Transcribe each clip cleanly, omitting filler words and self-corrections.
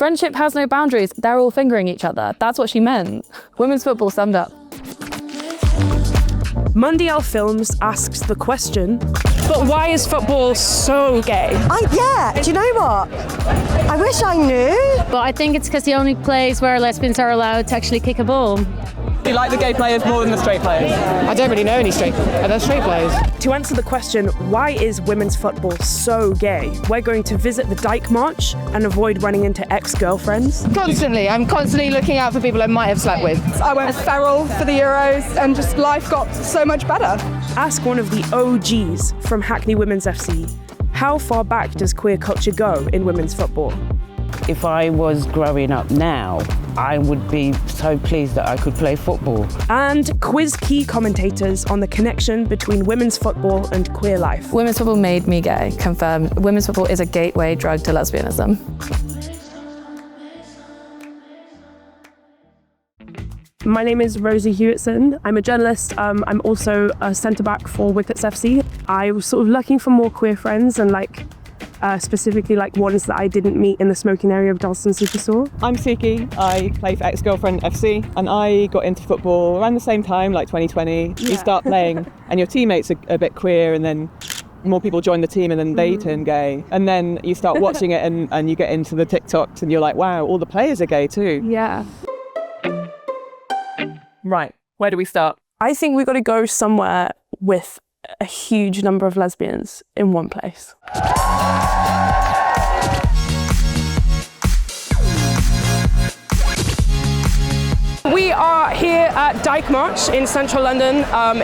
Friendship has no boundaries. They're all fingering each other. That's what she meant. Women's football summed up. MUNDIAL Films asks the question, but why is football so gay? Yeah, do you know what? I wish I knew. But I think it's because the only place where lesbians are allowed to actually kick a ball. Do you like the gay players more than the straight players? I don't really know any straight players. To answer the question, why is women's football so gay? We're going to visit the DYKE march and avoid running into ex-girlfriends. Constantly. I'm constantly looking out for people I might have slept with. I went feral for the Euros and just life got so much better. Ask one of the OGs from Hackney Women's FC. How far back does queer culture go in women's football? If I was growing up now, I would be so pleased that I could play football. And quiz key commentators on the connection between women's football and queer life. Women's football made me gay, confirmed. Women's football is a gateway drug to lesbianism. My name is Rosie Hewitson. I'm a journalist. I'm also a centre-back for WHIPPETS FC. I was sort of looking for more queer friends and specifically ones that I didn't meet in the smoking area of Dalston Superstore. I'm Suky. I play for Ex-Girlfriend FC, and I got into football around the same time, like 2020. You start playing, and your teammates are a bit queer, and then more people join the team, and then they turn gay. And then you start watching it, and you get into the TikToks, and you're like, wow, all the players are gay too. Yeah. Right, where do we start? I think we've got to go somewhere with a huge number of lesbians in one place. We are here at DYKE March in central London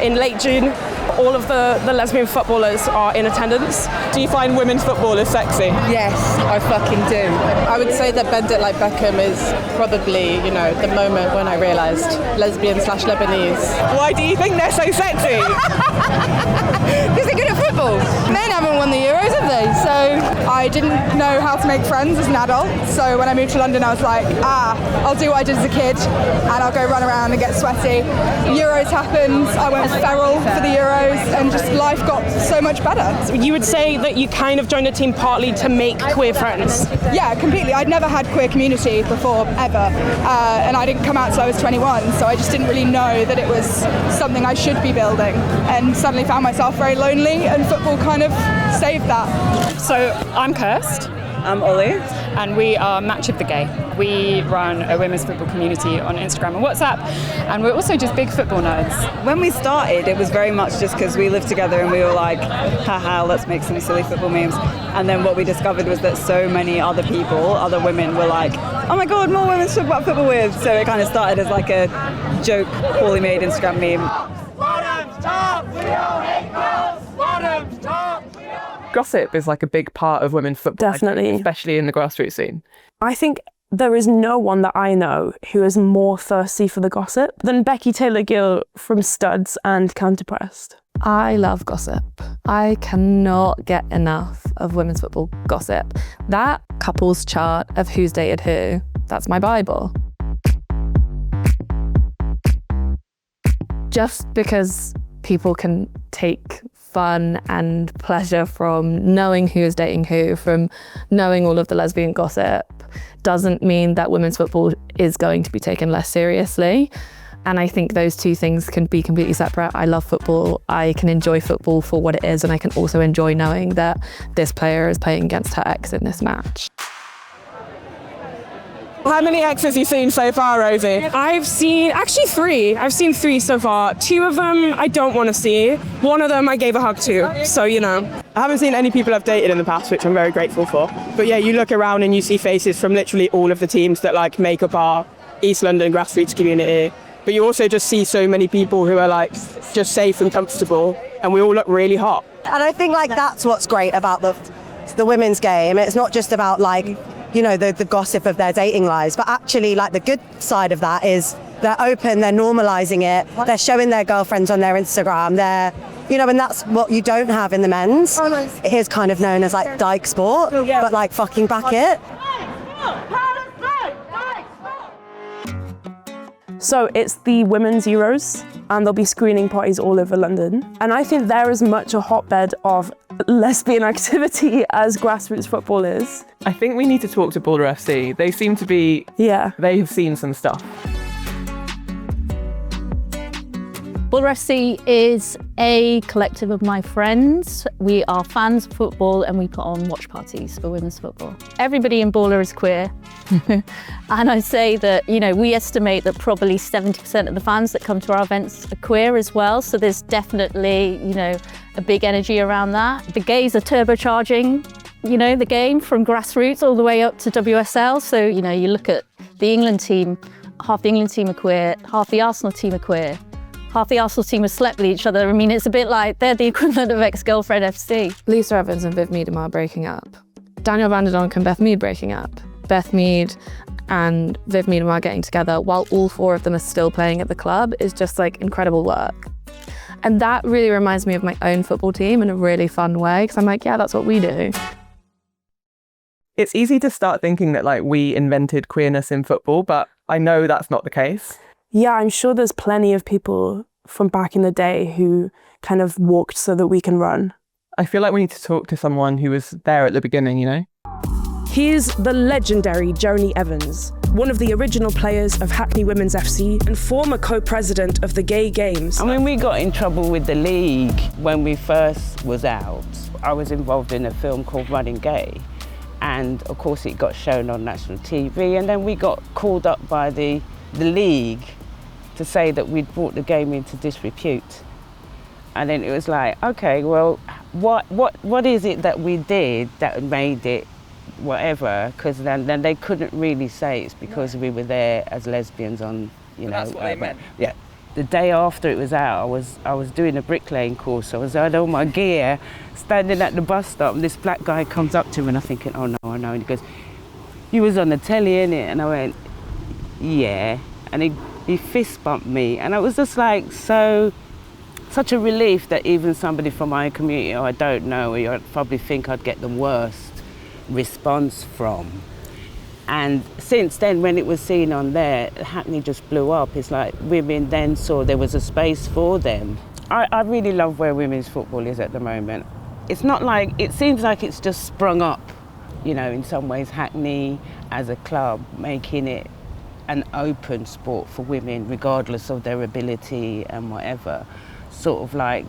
in late June. All of the lesbian footballers are in attendance. Do you find women's football is sexy? Yes, I fucking do. I would say that Bend It Like Beckham is probably, the moment when I realised lesbian/Lebanese. Why do you think they're so sexy? Because they're good at football. Men haven't won the Euros, have they? So I didn't know how to make friends as an adult. So when I moved to London, I was like, I'll do what I did as a kid and I'll go run around and get sweaty. Euros happened, I went feral for the Euros and just life got so much better. So you would say that you kind of joined a team partly to make queer friends? Yeah, completely. I'd never had queer community before, ever. And I didn't come out until I was 21, so I just didn't really know that it was something I should be building. And suddenly found myself very lonely, and football kind of saved that. So I'm Kirst. I'm Ollie. And we are Match of the Gay. We run a women's football community on Instagram and WhatsApp, and we're also just big football nerds. When we started, it was very much just because we lived together and we were like, haha, let's make some silly football memes. And then what we discovered was that so many other people, other women, were like, oh my god, more women to talk about football with. So it kind of started as like a joke, poorly made Instagram meme. Bottoms top, we all hate girls. Bottoms top. Gossip is like a big part of women's football. Definitely. Especially in the grassroots scene. I think there is no one that I know who is more thirsty for the gossip than Becky Taylor-GILL from Studs and Counterpressed. I love gossip. I cannot get enough of women's football gossip. That couples chart of who's dated who, that's my Bible. Just because people can take fun and pleasure from knowing who is dating who, from knowing all of the lesbian gossip, doesn't mean that women's football is going to be taken less seriously. And I think those two things can be completely separate. I love football. I can enjoy football for what it is, and I can also enjoy knowing that this player is playing against her ex in this match. How many exes have you seen so far, Rosie? I've seen, actually 3. I've seen 3 so far. 2 of them I don't want to see. 1 of them I gave a hug to, so I haven't seen any people I've dated in the past, which I'm very grateful for. But yeah, you look around and you see faces from literally all of the teams that make up our East London grassroots community. But you also just see so many people who are just safe and comfortable, and we all look really hot. And I think that's what's great about the women's game. It's not just about the gossip of their dating lives, but actually the good side of that is they're open, they're normalising it, they're showing their girlfriends on their Instagram, and that's what you don't have in the men's. It is kind of known as dyke sport, but fucking back it. So it's the Women's Euros, and there'll be screening parties all over London. And I think they're as much a hotbed of lesbian activity as grassroots football is. I think we need to talk to Baller FC. They seem to be, they have seen some stuff. Baller FC is a collective of my friends. We are fans of football and we put on watch parties for women's football. Everybody in Baller is queer. And I say that, you know, we estimate that probably 70% of the fans that come to our events are queer as well. So there's definitely, you know, a big energy around that. The gays are turbocharging, you know, the game from grassroots all the way up to WSL. So, you know, you look at the England team, half the England team are queer, half the Arsenal team are quear. Half the Arsenal team have slept with each other. I mean, it's a bit like they're the equivalent of ex-girlfriend FC. Lisa Evans and Viv Meadham are breaking up. Daniel van der Donk and Beth Mead breaking up. Beth Mead and Viv Meadham are getting together while all four of them are still playing at the club is just like incredible work. And that really reminds me of my own football team in a really fun way, because I'm like, yeah, that's what we do. It's easy to start thinking that like we invented queerness in football, but I know that's not the case. Yeah, I'm sure there's plenty of people from back in the day who kind of walked so that we can run. I feel like we need to talk to someone who was there at the beginning, you know? Here's the legendary JOANIE Evans, one of the original players of Hackney Women's FC and former co-president of the Gay Games. I mean, we got in trouble with the league when we first was out. I was involved in a film called Running Gay, and of course it got shown on national TV, and then we got called up by the league to say that we'd brought the game into disrepute. And then it was like, okay, well, what is it that we did that made it whatever? Because then they couldn't really say it's because we were there as lesbians on, you know. That's what they meant. Yeah. The day after it was out, I was doing a bricklaying course. I had all my gear, standing at the bus stop, and this black guy comes up to me, and I'm thinking, oh no, and he goes, "You was on the telly, innit?" And I went, "Yeah." And he fist bumped me, and I was just like such a relief that even somebody from my community, or I don't know, or I'd probably think I'd get the worst response from. And since then, when it was seen on there, Hackney just blew up. It's like women then saw there was a space for them. I really love where women's football is at the moment. It's not like, it seems like it's just sprung up, you know, in some ways, Hackney as a club, making it an open sport for women, regardless of their ability and whatever, sort of like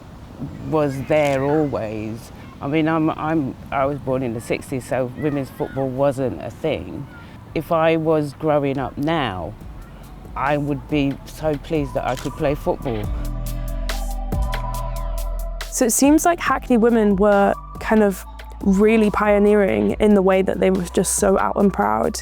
was there always. I mean, I was born in the 60s, so women's football wasn't a thing. If I was growing up now, I would be so pleased that I could play football. So it seems like Hackney women were kind of really pioneering in the way that they were just so out and proud,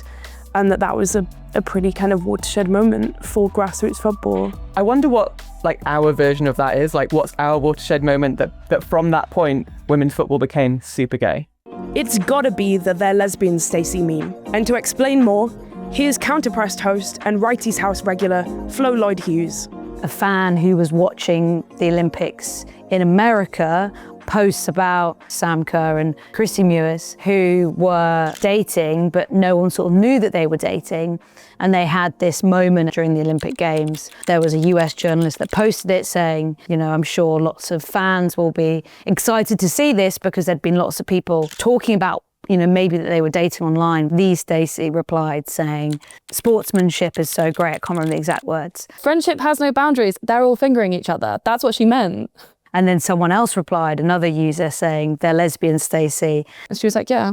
and that was a pretty kind of watershed moment for grassroots football. I wonder what like our version of that is, like what's our watershed moment that from that point women's football became super gay. It's gotta be the They're Lesbians Stacey meme. And to explain more, here's Counterpressed host and Righty's House regular, LLOYD-HUGHES. A fan who was watching the Olympics in America posts about Sam Kerr and Chrissy Mewis, who were dating, but no one sort of knew that they were dating. And they had this moment during the Olympic Games. There was a US journalist that posted it saying, you know, I'm sure lots of fans will be excited to see this because there'd been lots of people talking about, you know, maybe that they were dating online. Stacey replied saying, sportsmanship is so great. I can't remember the exact words. Friendship has no boundaries. They're all fingering each other. That's what she meant. And then someone else replied, another user saying, they're lesbians, Stacey. And she was like, yeah,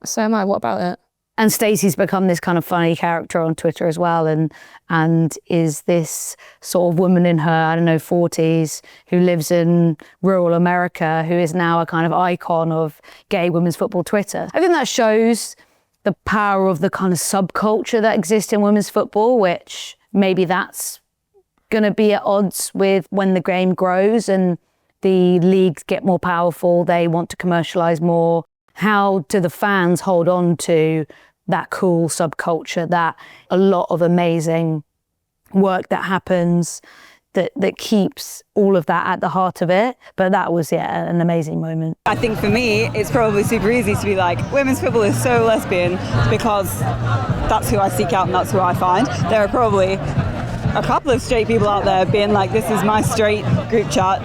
so am I, what about it? And Stacey's become this kind of funny character on Twitter as well, and is this sort of woman in her, I don't know, 40s, who lives in rural America, who is now a kind of icon of gay women's football Twitter. I think that shows the power of the kind of subculture that exists in women's football, which maybe that's going to be at odds with when the game grows and the leagues get more powerful, they want to commercialise more. How do the fans hold on to that cool subculture, that a lot of amazing work that happens that keeps all of that at the heart of it? But that was, yeah, an amazing moment. I think for me, it's probably super easy to be like, women's football is so lesbian because that's who I seek out and that's who I find. There are probably a couple of straight people out there being like, this is my straight group chat.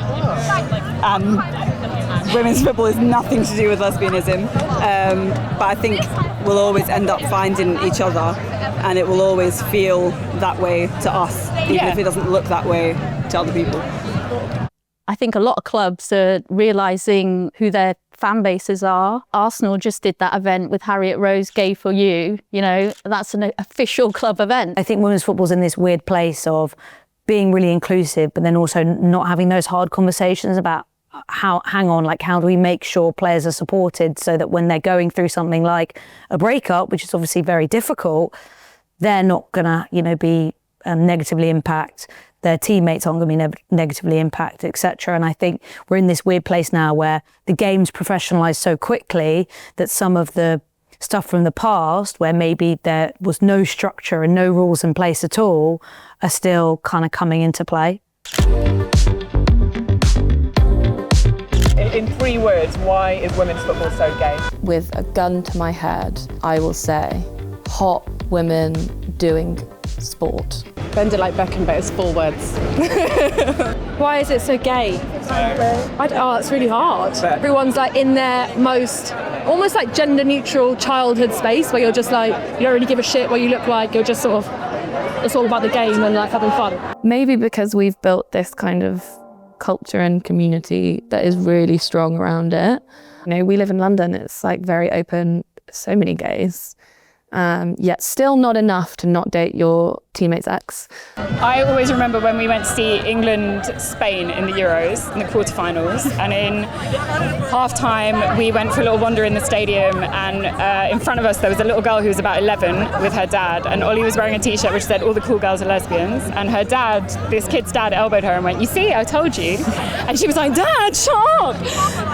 women's football is nothing to do with lesbianism, but I think we'll always end up finding each other, and it will always feel that way to us, even if it doesn't look that way to other people. I think a lot of clubs are realising who their fan bases are. Arsenal just did that event with Harriet Rose, Gay for You. You know, that's an official club event. I think women's football's in this weird place of being really inclusive, but then also not having those hard conversations about how do we make sure players are supported so that when they're going through something like a breakup, which is obviously very difficult, they're not gonna, you know, be negatively impact. Their teammates aren't going to be negatively impacted, etc. And I think we're in this weird place now where the game's professionalised so quickly that some of the stuff from the past, where maybe there was no structure and no rules in place at all, are still kind of coming into play. In 3 words, why is women's football so gay? With a gun to my head, I will say hot women doing sport. Bend it like Beckham, but it's 4 words. Why is it so gay? It's really hard. Everyone's like in their most, almost like gender neutral childhood space where you're just like, you don't really give a shit what you look like, you're just sort of, it's all about the game and like having fun. Maybe because we've built this kind of culture and community that is really strong around it. You know, we live in London, it's like very open, so many gays. Yet still not enough to not date your teammate's ex. I always remember when we went to see England-Spain in the Euros, in the quarterfinals, and in half-time we went for a little wander in the stadium, and in front of us there was a little girl who was about 11 with her dad, and Ollie was wearing a t-shirt which said all the cool girls are lesbians, and her dad, this kid's dad, elbowed her and went, "You see, I told you." And she was like, "Dad, shut up!"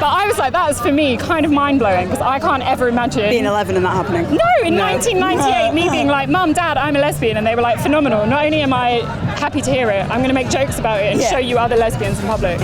But I was like, that was for me kind of mind-blowing, because I can't ever imagine being 11 and that happening. No, in 1998, me being like, "Mum, Dad, I'm a lesbian," and they were like, "Phenomenal. Not only am I happy to hear it, I'm going to make jokes about it and show you other lesbians in public."